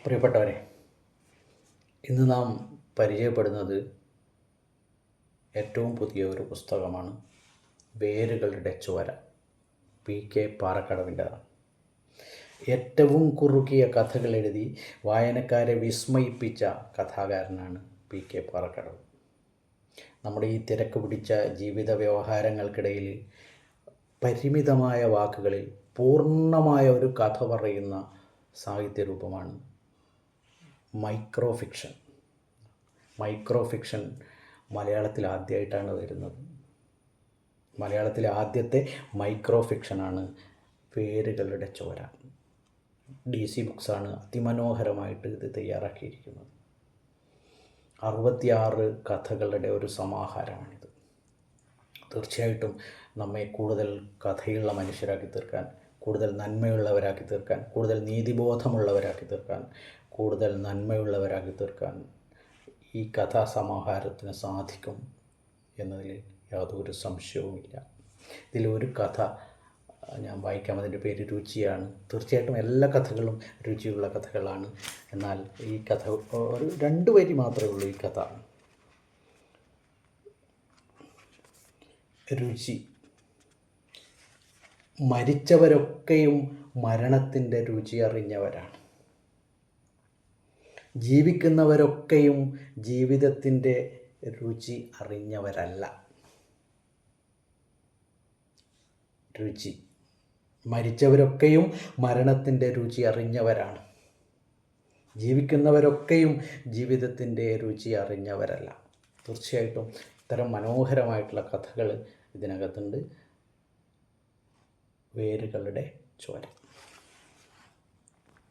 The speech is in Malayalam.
പ്രിയപ്പെട്ടവരെ, ഇന്ന് നാം പരിചയപ്പെടുന്നത് ഏറ്റവും പുതിയ ഒരു പുസ്തകമാണ്. വേരുകളുടെ ചോര, PK പാറക്കടവിൻ്റെതാണ്. ഏറ്റവും കുറുകിയ കഥകൾ എഴുതി വായനക്കാരെ വിസ്മയിപ്പിച്ച കഥാകാരനാണ് PK പാറക്കടവ്. നമ്മുടെ ഈ തിരക്ക് പിടിച്ച ജീവിത വ്യവഹാരങ്ങൾക്കിടയിൽ പരിമിതമായ വാക്കുകളിൽ പൂർണ്ണമായ ഒരു കഥ പറയുന്ന സാഹിത്യരൂപമാണ് മൈക്രോ ഫിക്ഷൻ. മലയാളത്തിൽ ആദ്യമായിട്ടാണ് വരുന്നത്. മലയാളത്തിലെ ആദ്യത്തെ മൈക്രോ ഫിക്ഷനാണ് വേരുകളുടെ ചോര. DC ബുക്സാണ് അതിമനോഹരമായിട്ട് ഇത് തയ്യാറാക്കിയിരിക്കുന്നത്. 66 കഥകളുടെ ഒരു സമാഹാരമാണിത്. തീർച്ചയായിട്ടും നമ്മെ കൂടുതൽ കഥയുള്ള മനുഷ്യരാക്കി തീർക്കാൻ, കൂടുതൽ നന്മയുള്ളവരാക്കി തീർക്കാൻ, കൂടുതൽ നീതിബോധമുള്ളവരാക്കി തീർക്കാൻ, കൂടുതൽ നന്മയുള്ളവരാക്കി തീർക്കാൻ ഈ കഥാസമാഹാരത്തിന് സാധിക്കും എന്നതിൽ യാതൊരു സംശയവുമില്ല. ഇതിലൊരു കഥ ഞാൻ വായിക്കാം. അതിൻ്റെ പേര് രുചിയാണ്. തീർച്ചയായിട്ടും എല്ലാ കഥകളും രുചിയുള്ള കഥകളാണ്. എന്നാൽ ഈ കഥ ഒരു 2 വരി മാത്രമേ ഉള്ളൂ. ഈ കഥ രുചി. മരിച്ചവരൊക്കെയും മരണത്തിൻ്റെ രുചി അറിഞ്ഞവരാണ്. ജീവിക്കുന്നവരൊക്കെയും ജീവിതത്തിൻ്റെ രുചി അറിഞ്ഞവരല്ല. രുചി. മരിച്ചവരൊക്കെയും മരണത്തിൻ്റെ രുചി അറിഞ്ഞവരാണ്. ജീവിക്കുന്നവരൊക്കെയും ജീവിതത്തിൻ്റെ രുചി അറിഞ്ഞവരല്ല. തീർച്ചയായിട്ടും ഇത്തരം മനോഹരമായിട്ടുള്ള കഥകൾ ഇതിനകത്തുണ്ട്. വേരുകളുടെ ചോര.